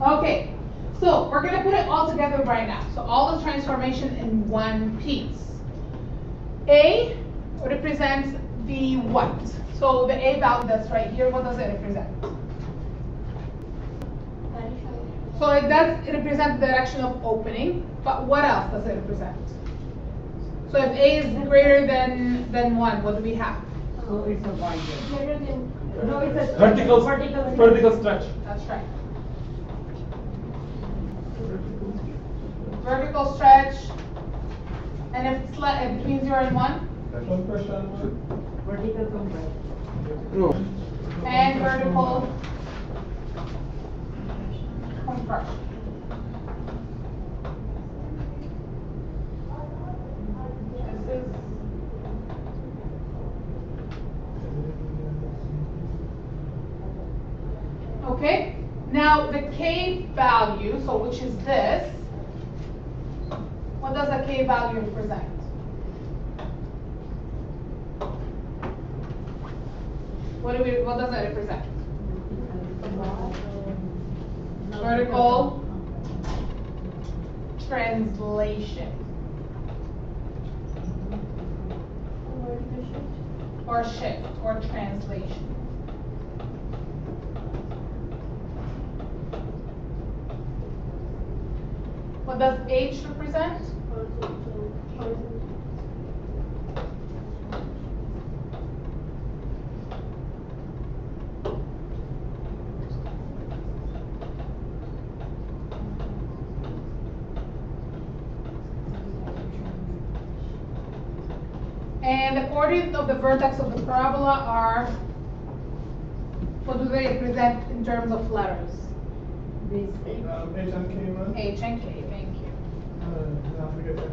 Okay, so we're gonna put it all together right now. So all the transformation in one piece. A represents the what? So the A value that's right here, what does it represent? So it does represent the direction of opening, but what else does it represent? So if A is greater than 1, what do we have? So it's a y. Greater than, No, it's a Vertical stretch. That's right. Vertical stretch, and if it's between 0 and 1? Vertical compression. No. And vertical compression. This is okay. Now the K value, so which is this, what does a K value represent? What does that represent? Vertical translation. Or shift, or translation. What does H represent? And the coordinates of the vertex of the parabola are, what do they represent in terms of letters? This H and K, man. H and K, thank you. Not forget that.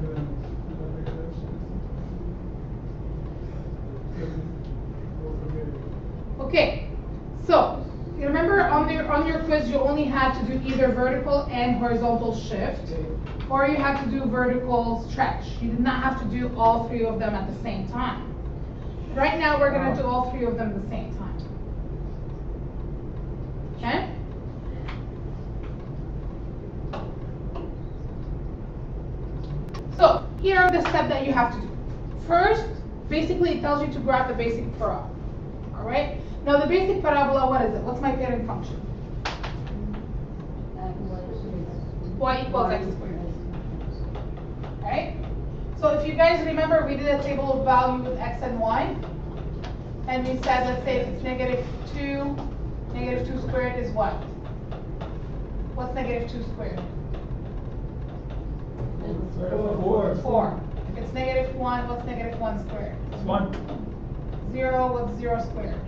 Okay, so you remember on your quiz you only had to do either vertical and horizontal shift, or you had to do vertical stretch. You did not have to do all three of them at the same time. Right now we're going to do all three of them at the same time. Okay? So here are the steps that you have to do. First, basically it tells you to graph the basic parabola. All right? Now the basic parabola, what is it? What's my parent function? Y equals x squared. Right? So if you guys remember, we did a table of value with x and y. And we said, let's say if it's -2, -2 squared is what? What's -2 squared? 4. If it's -1, what's -1 squared? 1. 0, what's 0 squared?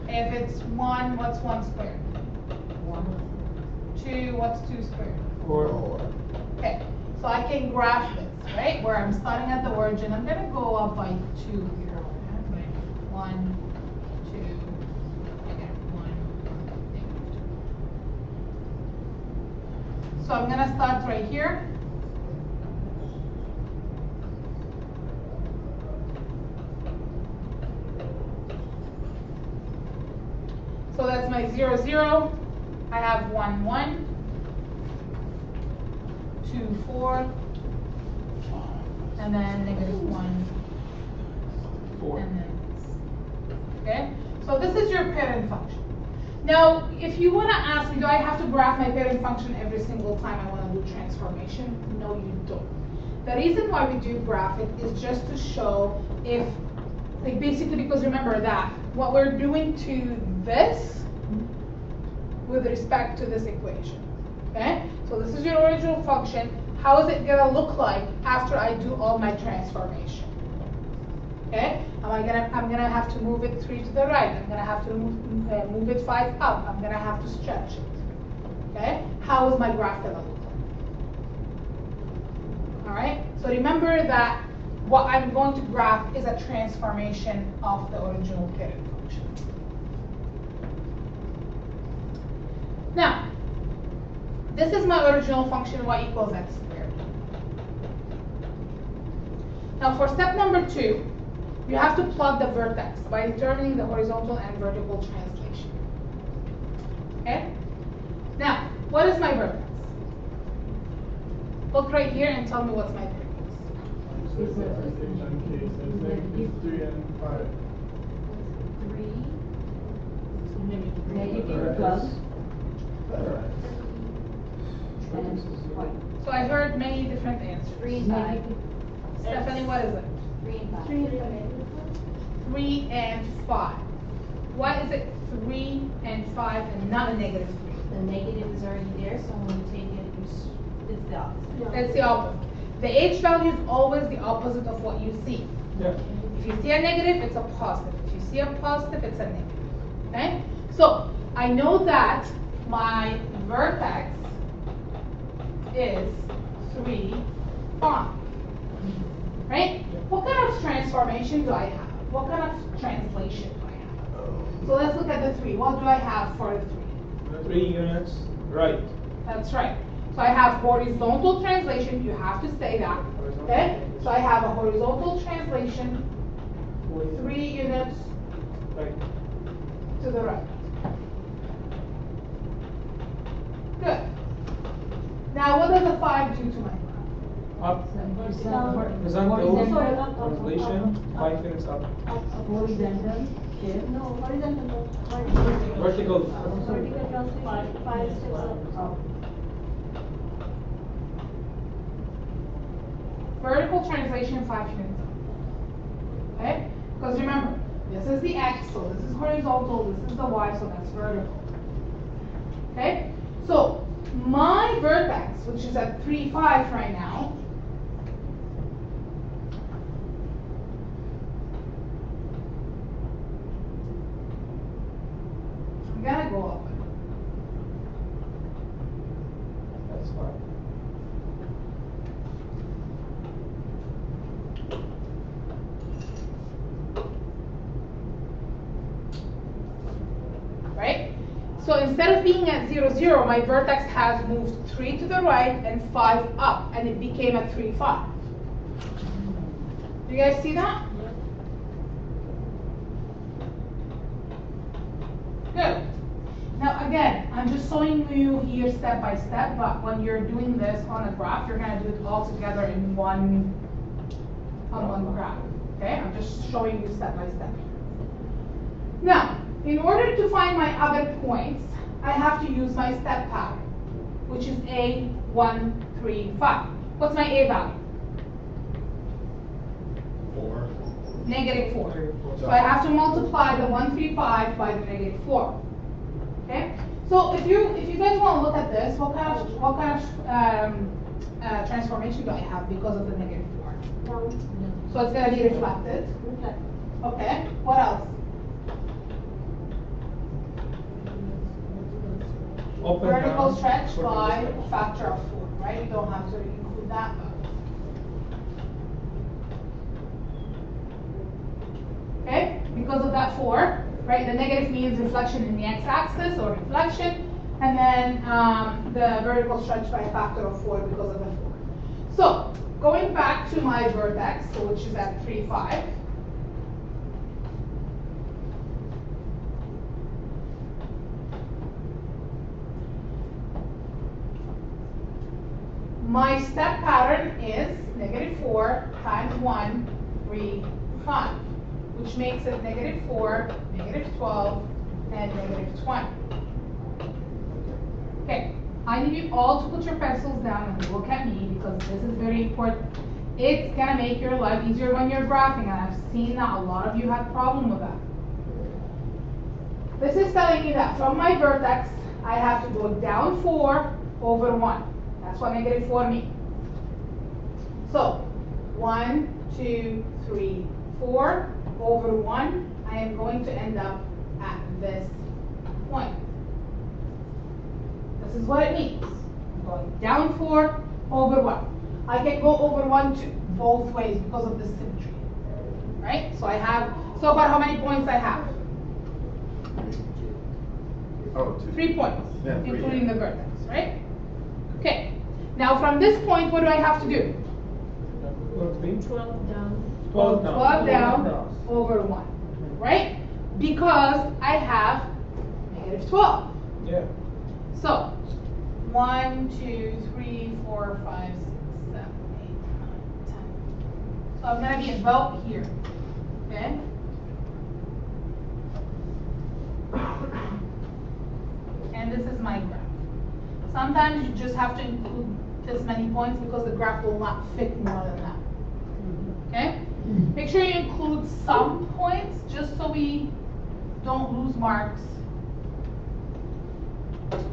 If it's 1, what's 1 squared? 2, what's 2 squared? 4. Okay, so I can graph this, right? Where I'm starting at the origin. I'm going to go up by 2 here. 1, 2, -1. So I'm going to start right here. So that's my 0, 0. I have 1, 1, 2, 4, and then -1, 4. and then, okay? So this is your parent function. Now, if you want to ask me, do I have to graph my parent function every single time I want to do transformation? No, you don't. The reason why we do graph it is just to show if, like basically because remember that what we're doing to this with respect to this equation, okay? So this is your original function. How is it gonna look like after I do all my transformation? Okay? I'm gonna have to move it 3 to the right. I'm gonna have to move it 5 up. I'm gonna have to stretch it. Okay? How is my graph gonna look like? All right? So remember that what I'm going to graph is a transformation of the original parent function. Now, this is my original function, y equals x squared. Now for step number 2, you have to plot the vertex by determining the horizontal and vertical translation. Okay? Now, what is my vertex? Look right here and tell me what's my vertex. So it's H and K, so it's negative 3 and 5. 3, negative 12, and 5. So I heard many different answers. 3 and 5. Stephanie, what is it? 3 and 5. 3 and 5. Why is it 3 and 5 and not a negative 3? The negative is already there, so when you take it, it's the opposite. That's the opposite. The H value is always the opposite of what you see. Yeah. If you see a negative, it's a positive. If you see a positive, it's a negative. Okay? So I know that my vertex is 3, 5. Right? What kind of transformation do I have? What kind of translation do I have? So let's look at the 3. What do I have for the 3? 3 units, right. That's right. So I have horizontal translation. You have to say that. Okay? So I have a horizontal translation, 3 units Right. to the right. Good. Now what does a 5 do to my graph? Up. Horizontal translation, 5 units up. Horizontal shift. No, horizontal. Vertical. Vertical translation, 5 steps up. Vertical translation, 5 units up. Okay? Because remember, this is the X, so this is horizontal, this is the Y, so that's vertical. Okay? So my vertex, which is at 3, 5 right now, I'm gonna go up. That's fine. Right? So instead of being at 0, 0, my vertex has moved 3 to the right and 5 up, and it became a 3, 5. Do you guys see that? Good. Now again, I'm just showing you here step by step, but when you're doing this on a graph, you're gonna do it all together in one graph. Okay? I'm just showing you step by step. Now, in order to find my other points, I have to use my step pattern, which is A, 1, 3, 5. What's my A value? 4. Negative 4. So I have to multiply the 1, 3, 5 by the negative 4. Okay? So if you guys want to look at this, what kind of transformation do I have because of the negative 4? Down. So it's going to be reflected. Reflect. Okay. What else? Open Vertical down, stretch vertical by a stretch. factor of 4, right? You don't have to include that. Okay? Because of that 4, right? The negative means reflection in the x-axis or reflection, and then the vertical stretch by a factor of 4 because of the 4. So, going back to my vertex, so which is at 3, 5. My step pattern is negative 4 times 1, 3, 5, which makes it negative 4, negative 12, and negative 20. Okay, I need you all to put your pencils down and look at me because this is very important. It's gonna make your life easier when you're graphing, and I've seen that a lot of you have problem with that. This is telling me that from my vertex, I have to go down 4 over 1. That's what negative 4 means. So, 1, 2, 3, 4 over 1, I am going to end up at this point. This is what it means. I'm going down 4 over 1. I can go over 1 to both ways because of the symmetry. Right? So I have, so far how many points I have? Oh, 2. 3 points, Yeah, 3, including yeah. the vertex, right? Okay. Now from this point, what do I have to do? Go 3. 12 down. 12 down. 12 down over 1, right? Because I have negative 12. Yeah. So, 1, 2, 3, 4, 5, 6, 7, 8, 9, 10. So I'm gonna be about here, okay? And this is my graph. Sometimes you just have to include this many points because the graph will not fit more than that. Okay? Make sure you include some points just so we don't lose marks.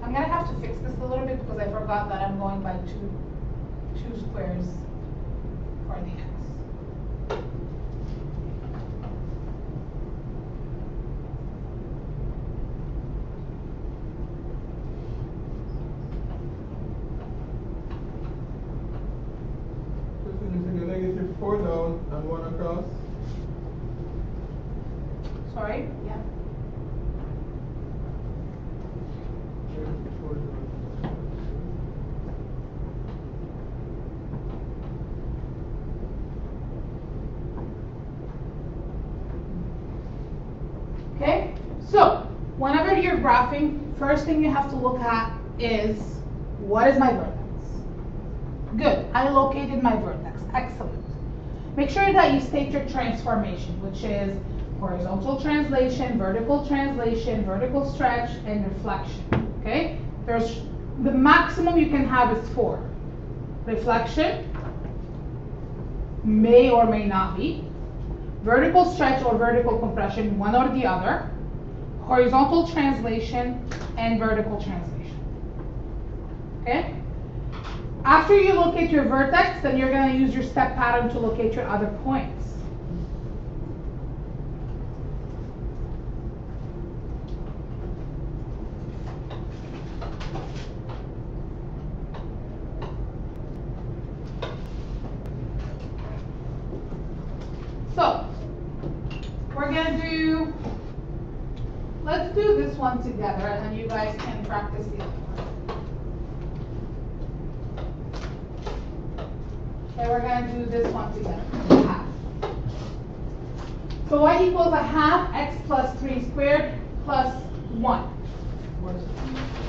I'm gonna have to fix this a little bit because I forgot that I'm going by two squares for the x. The negative 4 down and 1 across. Sorry? Yeah. Negative 4 down. Okay? So, whenever you're graphing, first thing you have to look at is, what is my vertex? Good, I located my vertex, excellent. Make sure that you state your transformation, which is horizontal translation, vertical stretch, and reflection, okay? There's, the maximum you can have is 4. Reflection, may or may not be. Vertical stretch or vertical compression, one or the other. Horizontal translation and vertical translation, okay? After you locate your vertex, then you're going to use your step pattern to locate your other points. So, we're going to do, let's do this one together and then you guys can practice the other one. Okay, we're going to do this one together. Half. So y equals a half x plus 3 squared plus 1.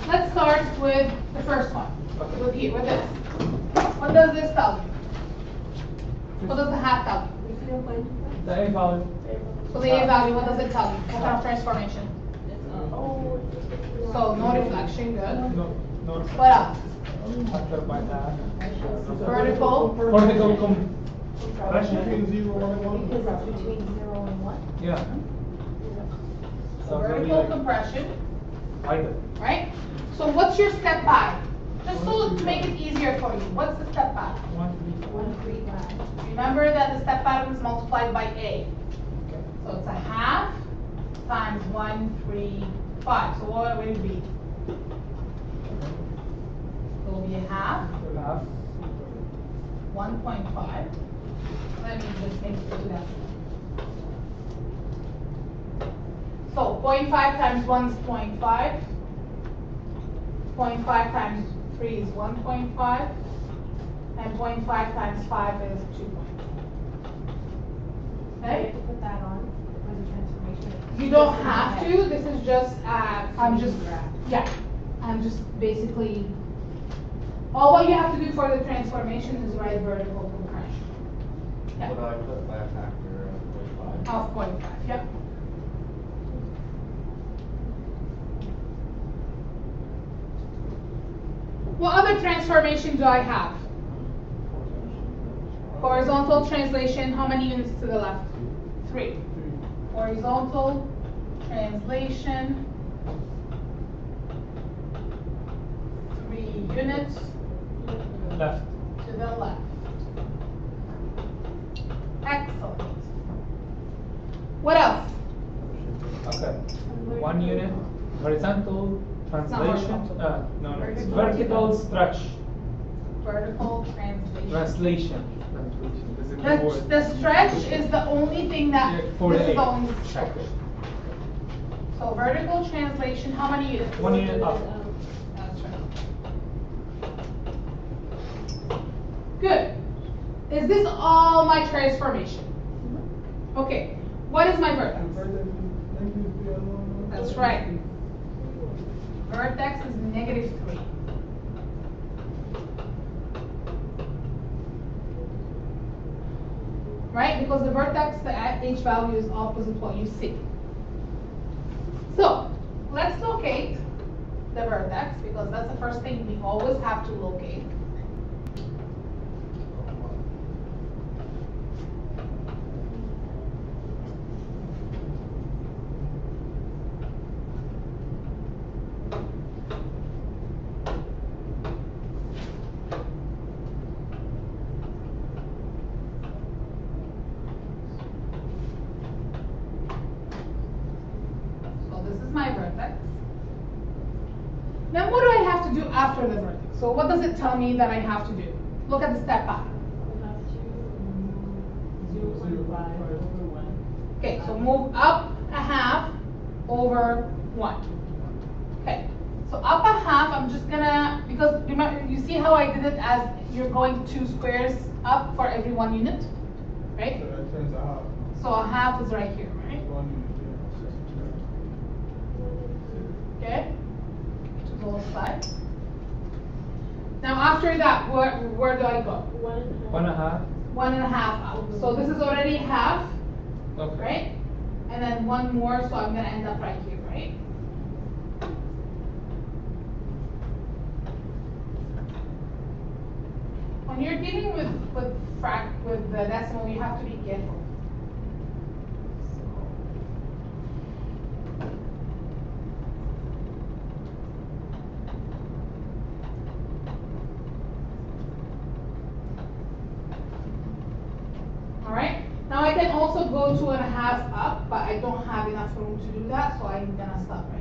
Let's start with the first one. With here, with this. What does this tell you? What does the half tell you? The A value. So the A value, what does it tell you? What kind of transformation? So no reflection, good. No. What else? Factor by that. Vertical. Vertical compression. Between 0 and 1. Because that's between 0 and 1. Yeah. So maybe vertical like compression, wider. right? So what's your step by? Just so to make it easier for you, what's the step by? 1, 3, 4. 1, 3, 5. Remember that the step pattern is multiplied by A. Okay. So it's a half times 1, 3, 5. So what will it be? It will be a half, Half. 1.5. Let me just make it do that. So 0.5 times 1 is 0.5. 0.5 times 3 is 1.5. And 0.5 times 5 is 2. Do you have Okay? to put that on for the transformation? You don't have to. This is just, I'm just basically, all what you have to do for the transformation is write vertical compression. Yeah. Would I put that factor at 0.5? Of 0.5, yep. What other transformation do I have? Horizontal translation, how many units to the left? 3. Horizontal translation, 3 units Left. to the left. Excellent. What else? Okay. 1 unit. Horizontal translation. horizontal. No, it's Vertical. vertical stretch. Vertical translation. Translation. The stretch is the only thing that, Yeah, for this the is the A. only stretch. So vertical translation, how many units? 1 unit up. That's right. Good. Is this all my transformation? Okay, what is my vertex? That's That's right. Vertex is -3. Right? Because the vertex, the h value is opposite what you see. So, let's locate the vertex because that's the first thing we always have to locate. So this is my vertex. Then what do I have to do after the vertex? So what does it tell me that I have to do? Look at the step pattern. We have to 0.5 over 1. Okay, so move up a half over 1. Okay, so up a half, I'm just gonna, because remember, you see how I did it as you're going 2 squares up for every 1 unit, right? So that turns out So a half is right here, right? 1 unit, Okay, to both sides. Now after that, where do I go? 1.5. 1.5 out. So this is already half, Okay. right? And then 1 more, so I'm gonna end up right here, right? When you're dealing with the decimal, you have to be careful. All right. Now I can also go 2.5 up, but I don't have enough room to do that, so I'm gonna stop right